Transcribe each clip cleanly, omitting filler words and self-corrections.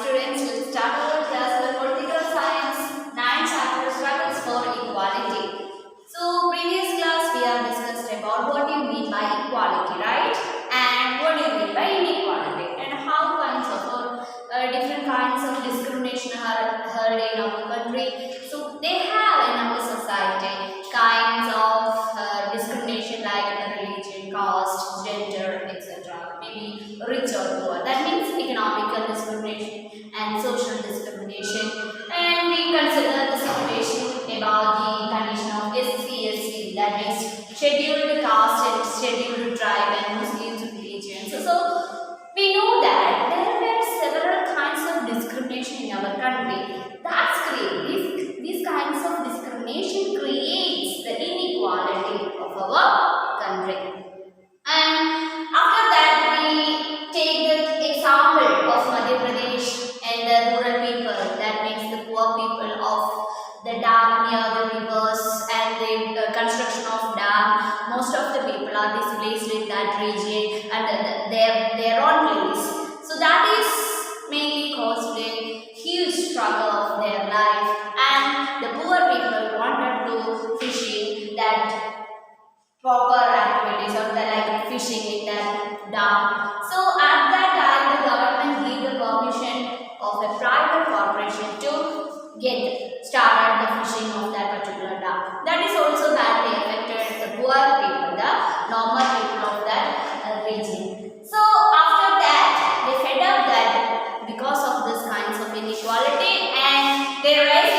students, let's start our class with political science 9 chapter struggles for equality. So previous class we have discussed about what you mean by equality, right? And what do you mean by inequality and how kinds of different kinds of discrimination are heard in our country. So they have in our society kinds of discrimination like religion, caste, gender, etc. Maybe rich or poor. That means economical discrimination and social discrimination. And we consider the situation about the condition of SC, that means scheduled caste and scheduled tribe and Muslims religion. So we know that there were several kinds of discrimination in our country. That's great. These kinds of discrimination creates the inequality of our country. And after that, we take the example of Madhya Pradesh and the rural people, that means the poor people of the dam near the rivers and the construction of dam. Most of the people are displaced in that region and their own place. So that is mainly caused a huge struggle of their life, and the poor people wanted to fishing that proper activities or the like fishing in that dam. So at that time the government gave the permission of a private corporation to get started the fishing of that particular dam. That is also badly affected the poor people, the normal people of that region. So after that they fed up that because of this kinds of inequality, and they raised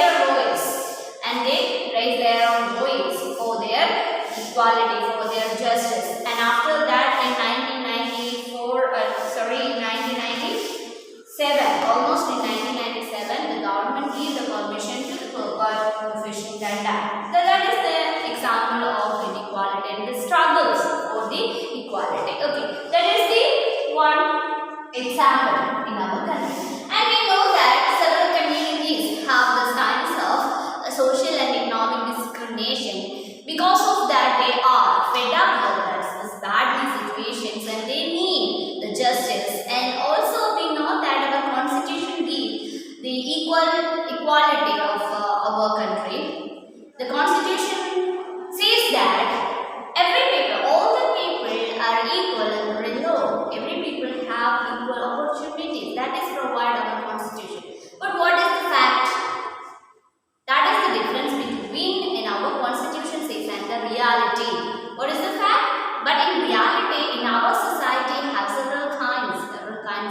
their voice for their equality, for their justice. And after that in 1997, almost in 1997, the government gave the permission to the poor fishing that dam. So that is the example of inequality and the struggles for the equality. Okay, that is the one example in our country. And we know that several communities have the signs of social and economic discrimination. Because of that, they are fed up with this bad situations and they need the justice. And also we know that our constitution gives the equality of our country. The constitution says that every people, all the people are equal and below. Every people have equal opportunities. That is provided our constitution. But what is the fact? That is the difference between in our constitution says and the reality. What is the fact? But in reality, in our society, have several kinds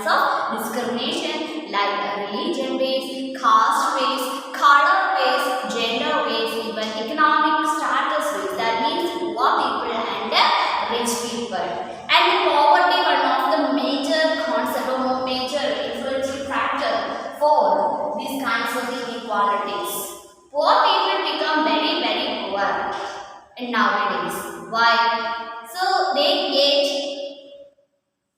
of discrimination like religion based, caste based, color based, gender based, even economic status based. That means poor people and rich people. And poverty, one of the major concept or major influential factor for these kinds of inequalities. Poor people become very, very poor in nowadays. Why? So they get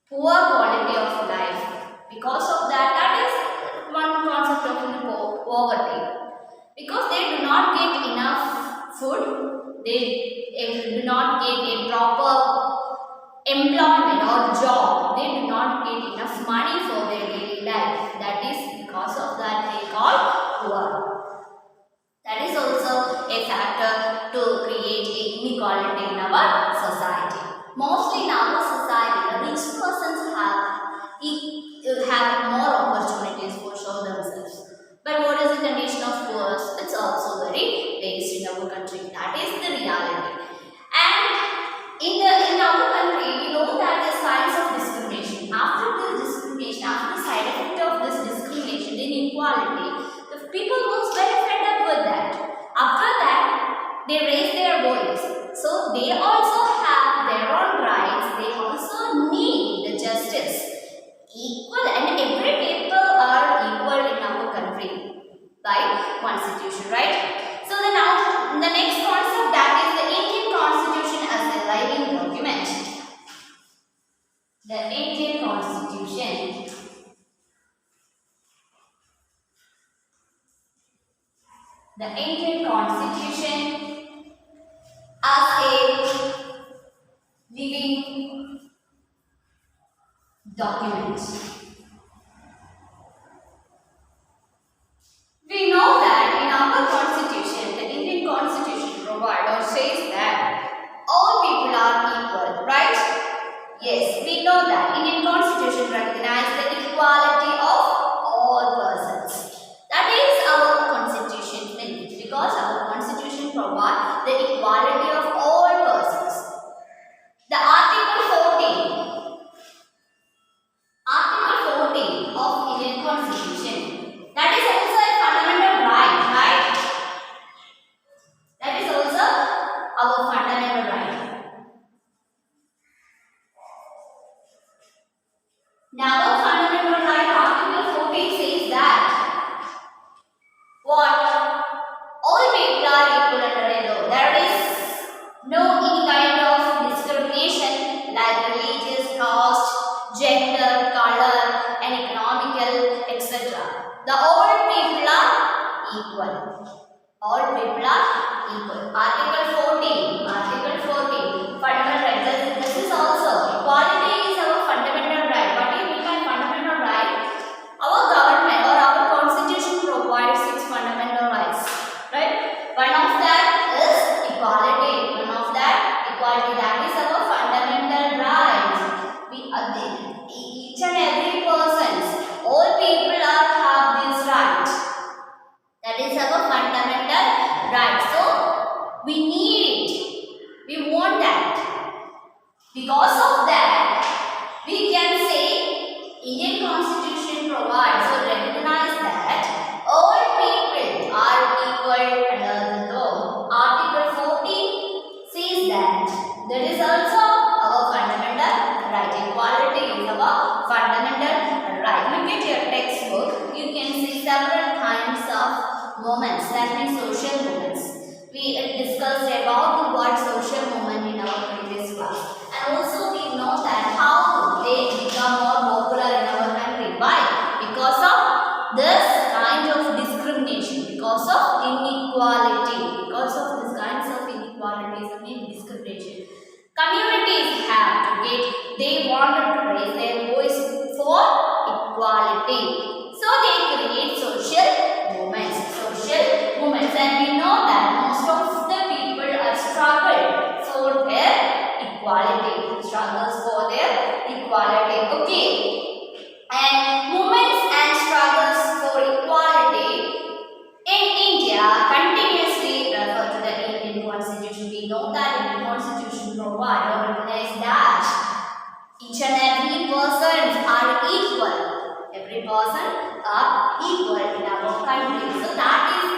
poor quality of life. Because of that, that is one concept of poverty. Because they do not get enough food, they do not get a proper employment or job, they do not get enough money for their daily life. That is because of that they call poor. That is also a factor to create inequality in our society. Mostly in our society, the rich persons have more opportunities for show themselves. But what is the condition of poor? It's also very based in our country. That is the reality. And in our country, we know that the signs of discrimination. After the discrimination, after the side effect of this discrimination, the inequality, the people was very fed up with that. After that, they raise their voice. So they also have their own rights. They also need the justice. Equal, and every people are equal in our country by constitution, right? So the next concept, that is the Indian Constitution as a living document. The Indian Constitution. The Indian Constitution as a living document. etc. The all people are equal. All people are equal. Article 14. Article 14. Fundamental rights. This is also equality is our fundamental right. What do you mean by fundamental right? Our government or our constitution provides 6 fundamental rights. Right? One of that is equality. One of that equality. That is our fundamental right. Each and every person, all people have this right. That is our fundamental right. So we need it. We want that. Because of that, we can say Indian Constitution provides or recognize that all people are equal under the law. Article 14 says that there is also our fundamental right. Equality is our fundamental right. Look at your textbook. You can see several kinds of movements, that means social movements. We discussed about the word social movement in our previous class. And also we know that how they become more popular in our country. Why? Because of this kind of discrimination, because of inequality, because of this kinds of inequalities and discrimination. Communities have to get, they wanted to raise their voice for equality. So they create social movements. And we know that most of the people are struggled for their equality. Struggles for their equality. Okay. And movements and struggles for equality in India continuously refer to the Indian Constitution. We know that Indian Constitution provides or recognize that each and every person are equal. Every person are equal in our country. So that is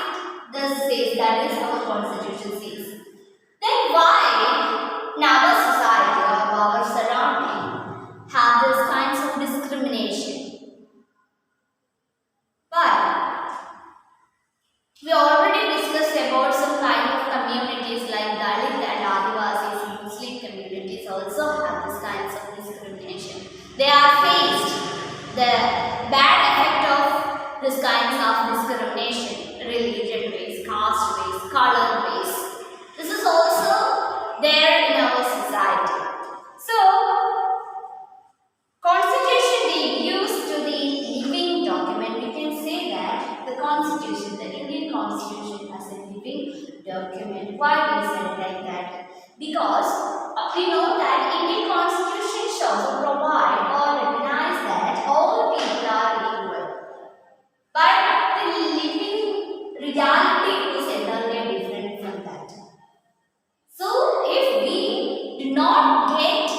that is our Constitution says. Then why in our society or our surrounding have these kinds of discrimination? But we already discussed about some kind of communities like Dalit and Adivasis, Muslim communities also have these kinds of discrimination. They are faced the bad effect of these kinds of discrimination, religion based, caste based, color based. This is also there in our society. So, Constitution being used to the living document, we can say that the Constitution, the Indian Constitution as a living document. Why we said like that? Because we know that Indian Constitution shows or provide or recognize that all people are equal. But the living reality is entirely different from that. So if we do not get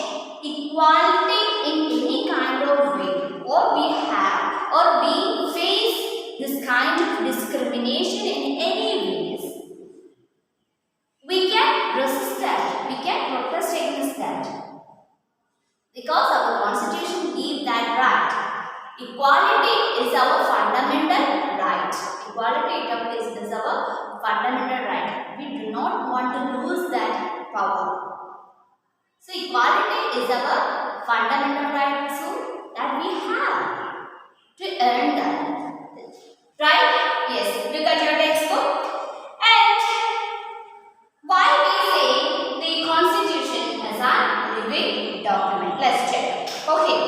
equality in any kind of way, or we have or we face this kind of discrimination in any ways, we can resist that, we can protest against that. Because our Constitution gives that right. Equality is our fundamental right. Equality is our fundamental right. We do not want to lose that power. So equality is our fundamental right, so that we have to earn that. Right? Yes. Look at your textbook. And why we say the Constitution as a living document? Let's check. Okay.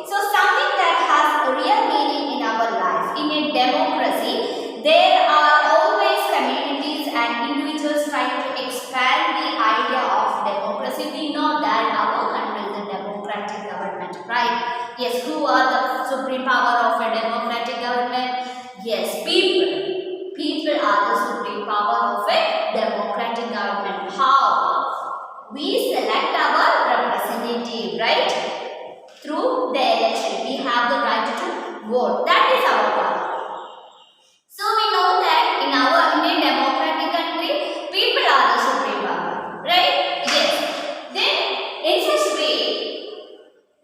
So something that has a real meaning in our life. In a democracy, there are always communities and individuals trying to expand the idea of democracy. We know that our country is a democratic government, right? Yes, who are the supreme power of a democratic government? Yes, people. People are the supreme power of a democratic government. How? We select our representative, right? Through the election, we have the right to vote. That is our power. So we know that in our Indian democratic country, people are the supreme power, right? Yes. Then, in such way,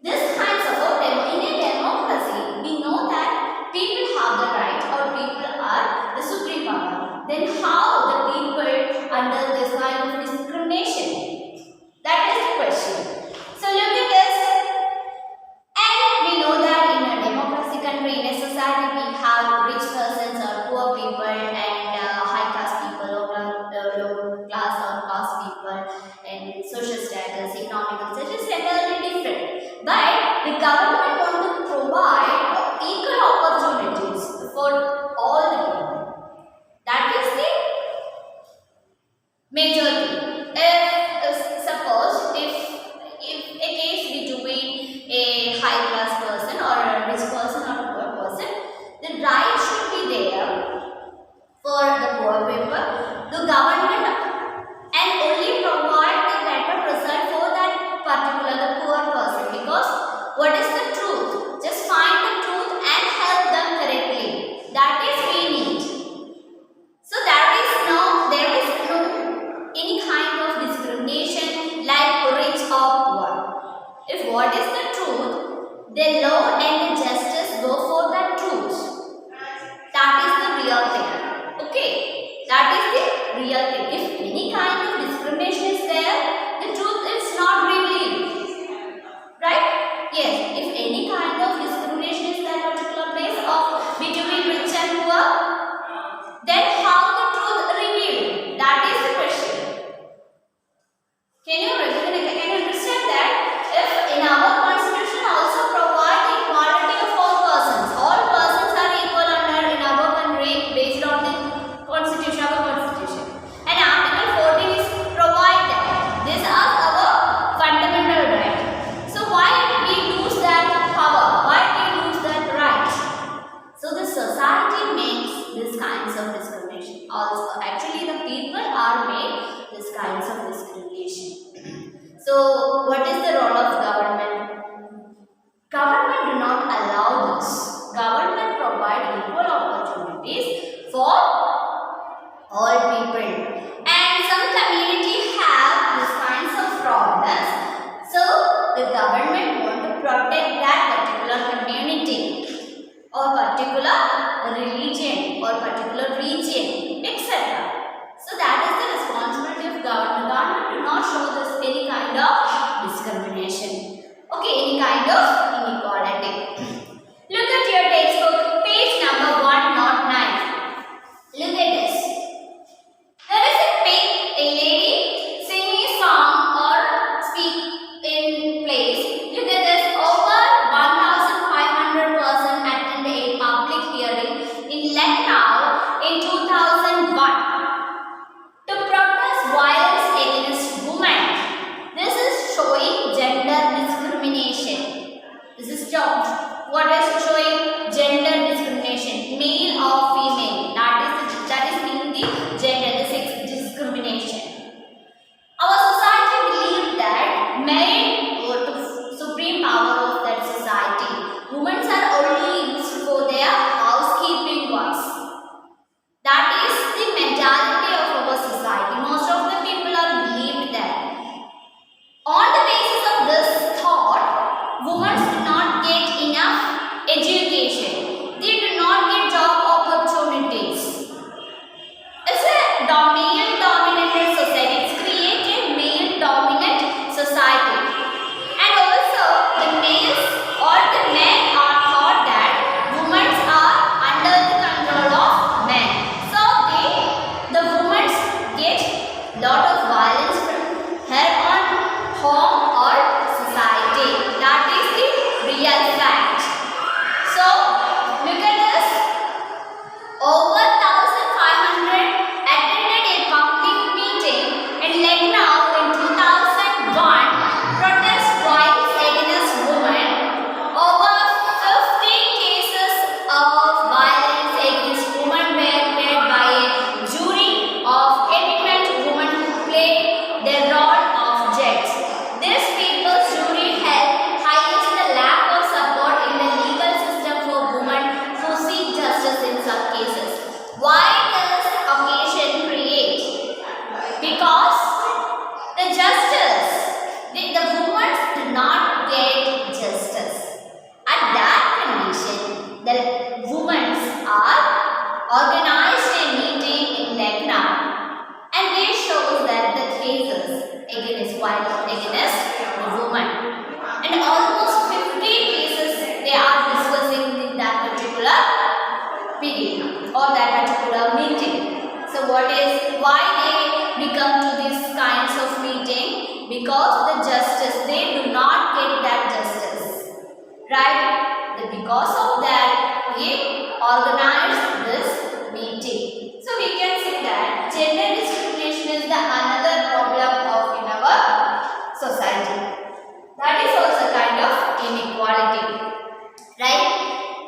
this kinds of Indian democracy, we know that people have the right or people are the supreme power. Then how the people under this kind of discrimination? That is the question. So look at this. And we know that in a democracy country, in a society, all people. And some community have these kinds of problems. So the government want to protect that particular community or particular religion or particular region, etc. So that is the responsibility of government. Government do not show this any kind of discrimination. Okay, any kind of inequality. Look at your textbook, page number 109. Look at this. There is a lady singing a song or speak in place. Look at this. Over 1,500 persons attended a public hearing in Lucknow in 2001 to protest violence against women. This is showing gender discrimination. This is what is showing gender discrimination, male or female. That is meaning the gender, the sex discrimination. Our society believes that men were the supreme power of that society. Women are only used for their housekeeping works. That is the mentality of our society. Most of the people are believed that. On the basis of this thought, women do not get enough education. They do not get job opportunities. It's a male-dominated society. It's created male-dominant society. And also, the males or the men are thought that women are under the control of men. So, the women get lot of violence from her on home or society. That is the real fact. So, look at this. Over 1,500 attended a public meeting in Lucknow in 2001 protest violence against women. Over 15 cases of violence against women were heard by a jury of eminent women who played the role of judges. This people's jury held highlights the lack of support in the legal system for women who seek justice in some cases. Why does occasion create? Because the justice, the women do not get justice. At that condition, the women are organized a meeting in Lucknow, and they show that the cases against violence against the woman, and almost 50 cases they are discussing in that particular period or that particular meeting. So why they become to these kinds of meeting? Because the justice, they do not get that justice, right? Because of that, we organize this meeting. So we can see that gender discrimination is the another problem of in our society. That is also kind of inequality, right?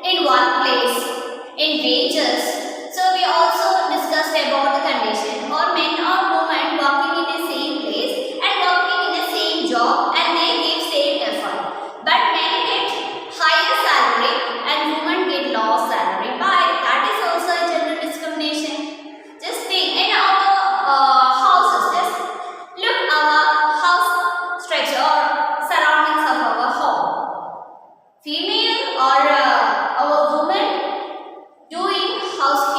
In workplace, in wages. So we also discussed about the condition or men or women working in the same place and working in the same job, and they give same effort. But men get higher salary and women get low salary. Why? That is also a gender discrimination. Just think in our houses. Just look our house structure or surroundings of our home. Female or our women doing house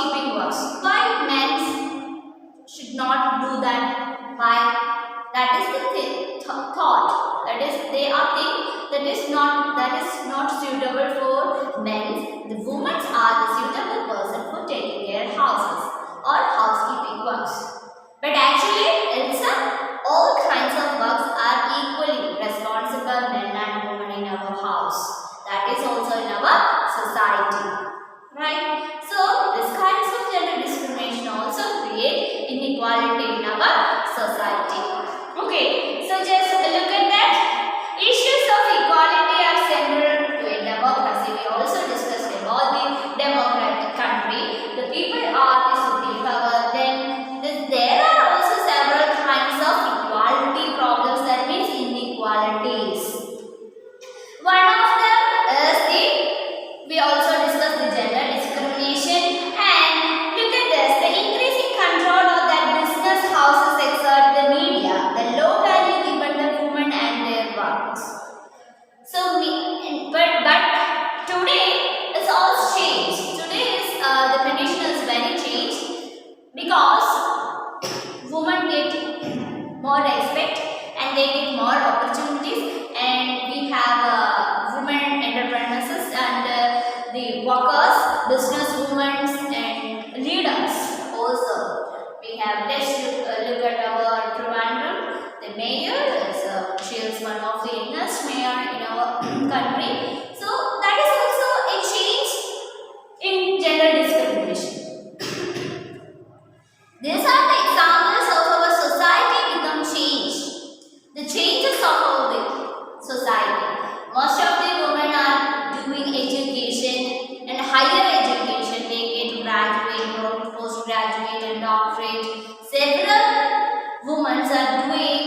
because women get more respect and they get more opportunities, and we have women entrepreneurs and the workers, business women and leaders also. We have, let's look at our Trivandrum. The mayor is she is one of the youngest mayor in our country. So that is also a change in gender discrimination. These are the examples of our society become change. The changes of our society. Most of the women are doing education and higher education. They get graduate, postgraduate and doctorate. Several women are doing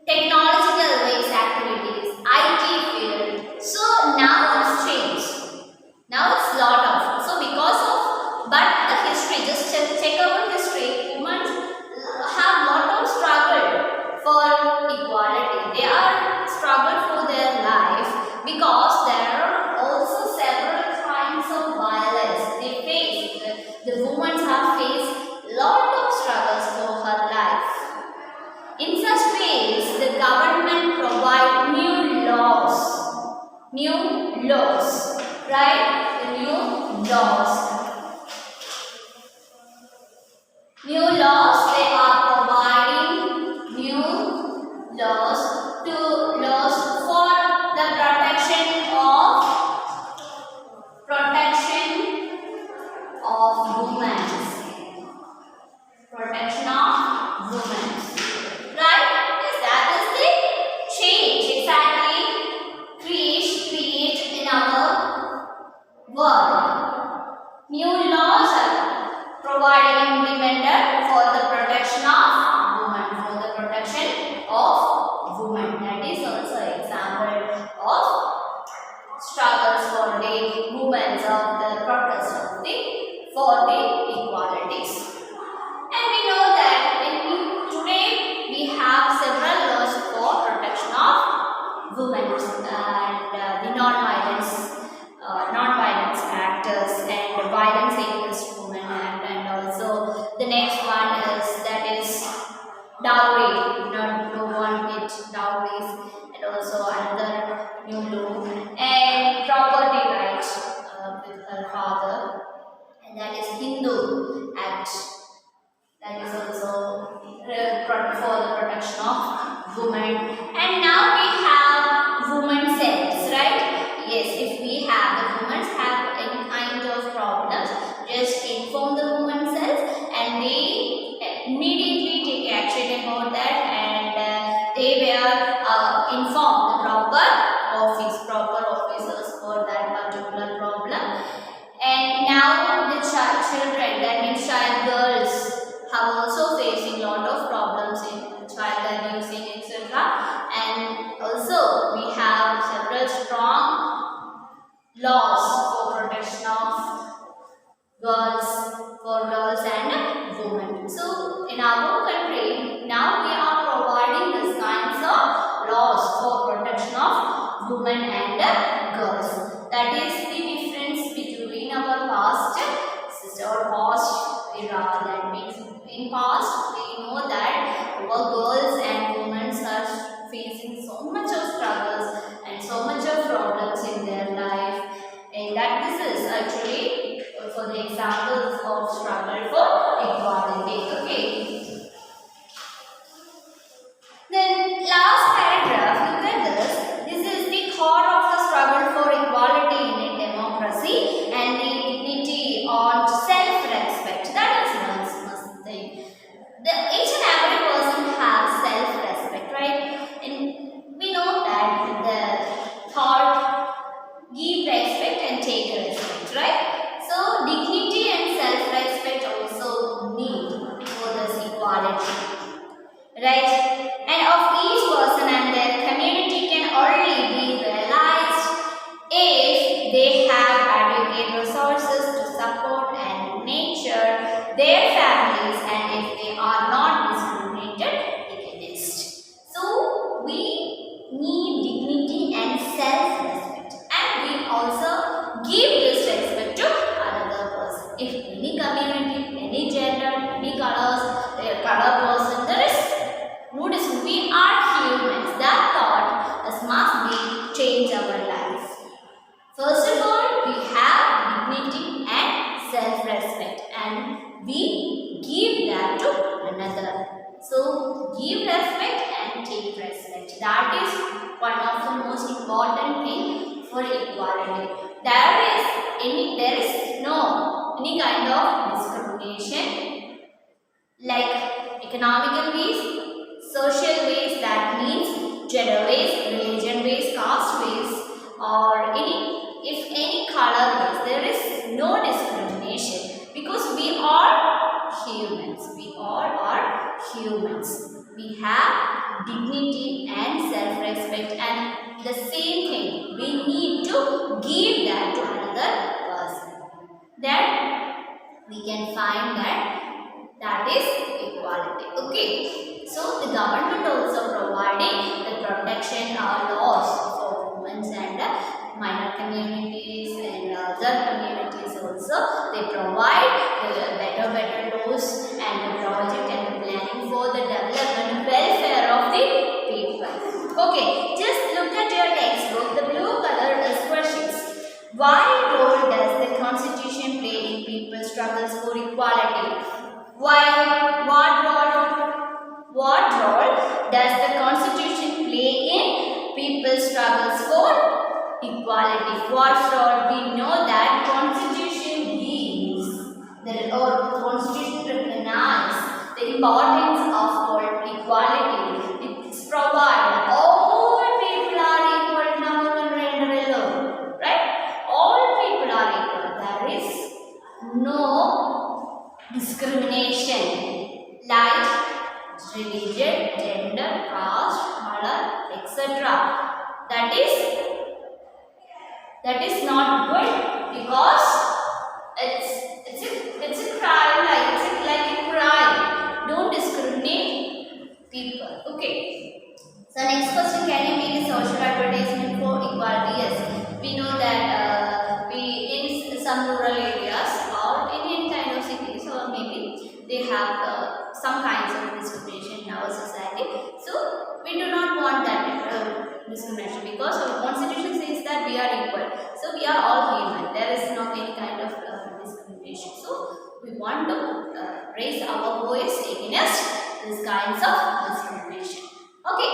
technological based activities, IT field. So now it's changed. Now it's lot of. So because of, but the history, just check our history, women have lot of struggle for equality. They are struggle for their life because there are also several kinds of violence they face. The women have faced lot of struggles for her life. In such ways, the government provide new laws, right? The new laws. New laws, they are providing new laws for the protection of women. Protection of women. Right? Yes, that is the change exactly create in our world. New laws are providing independent for the protection of women, That is also an example of struggles for the movements of the protest for the equalities. And we know that today we have several laws for protection of women and the non-violence actors and the Violence Against Women Act, and also the next one is dowry. No one get dowries, and also another new law and property rights with her father, and that is Hindu Act. That is also for the protection of women. And now we have women cells, right? Yes, if we have the women have any kind of problems, just inform the women cells and they immediately take action about that, and they will inform the proper officers for that particular problem. And now the children, that means child girls, have also facing lot of problems in child abusing, etc. And also we have several strong laws for protection of girls and women. So in our country now we are providing these kinds of laws for protection of women and girls. That is the difference between our past system or past era. That means in past we know that our girls and women are facing so much of struggles and so much of problems in their life, and that this is actually for the examples of struggle for equality. Okay. Then last paragraph, look at this. This is the core of the struggle for equality in a democracy and the dignity on self-respect. That is one thing. Each and every person has self-respect, right? And we know that the thought give respect and take respect, right? So dignity and self-respect also need for this equality, right? And of each person and their community can only be realized if they have adequate resources to support and nurture their families, and if they are not discriminated against. So we need dignity and self-respect, and we also give this respect to another person. If any community, any gender, That is one of the most important thing for equality. There is no any kind of discrimination like economical ways, social ways, that means gender ways, religion ways, caste ways, or any color ways. There is no discrimination because we are humans. We all are humans. We have dignity and self-respect, and the same thing we need to give that to another person. Then we can find that is equality. Okay. So the government also providing the protection laws for women and minor communities and other communities also. They provide better laws and the project and the planning for the development welfare of the people. Okay, just look at your textbook. The blue color is questions. Why role does the constitution play in people's struggles for equality? Why? What role does the constitution play in people's struggles for equality? What role? We know that constitution gives constitution recognizes the importance of equality. It provides all people are equal in our country and alone, right? All people are equal. There is no discrimination like religion, gender, caste, color, etc. That is not good because it's a crime, like a crime. Don't discriminate people. Okay. So next question, can you make a social advertisement for equality? Yes. We know that we in some rural areas or in any kind of cities, or maybe they have some kinds of discrimination in our society. So we do not want that discrimination because our constitution says that we are equal. So we are all human. There is not any kind of discrimination. So we want to raise our voice against these kinds of discrimination. Okay.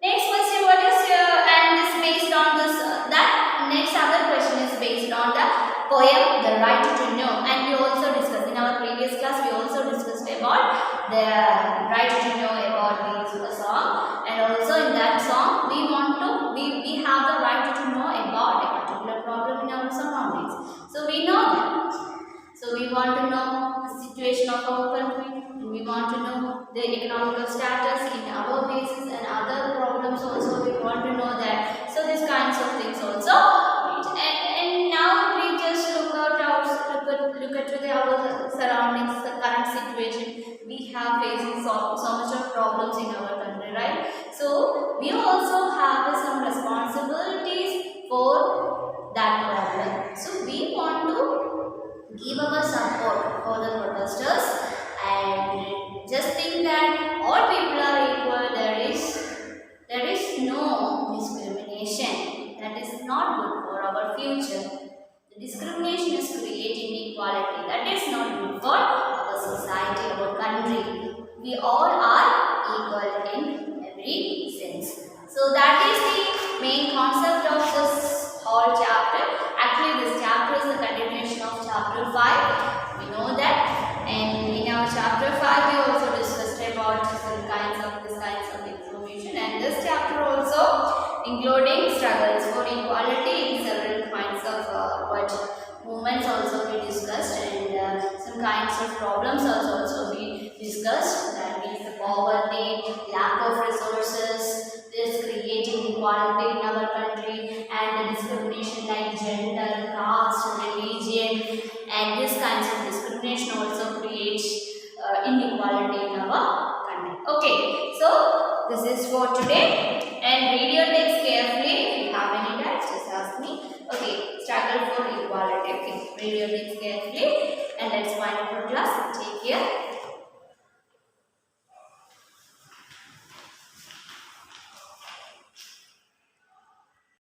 Next question, what is and this based on this that next other question is based on the poem The Right to Know, and we also discussed in our previous class. We also discussed about the right to know about this song, and also in that song we have the right to know about a particular problem in our surroundings. So we know that. So we want to know the situation of our country, and we want to know the economical status in our basis and other problems also. We want to know that. So these kinds of things also. And now we just look at our surroundings, the current situation. We have facing so much of problems in our country, right? So we also have some responsibilities for that problem. So we want to give our support for the protesters, and just think that all people are equal. There is no discrimination. That is not good for our future. The discrimination is creating inequality. That is not good for our society, our country. We all are equal in every sense. So that is the main concept of this whole chapter. Actually, this chapter is the continuation of chapter 5. We know that. And in our chapter 5, we also discussed about some kinds of information. And this chapter also including struggles for equality in several kinds of movements also we discussed, and some kinds of problems also we discussed. That means the poverty, lack of resources, this creating inequality in our country, and the discrimination like gender, caste, religion, and these kinds of discrimination also creates inequality in our country. Okay, so this is for today, and read your text carefully. If you have any doubts, just ask me. Okay, struggle for equality. Okay, read your text carefully, and let's find out for class. Take care.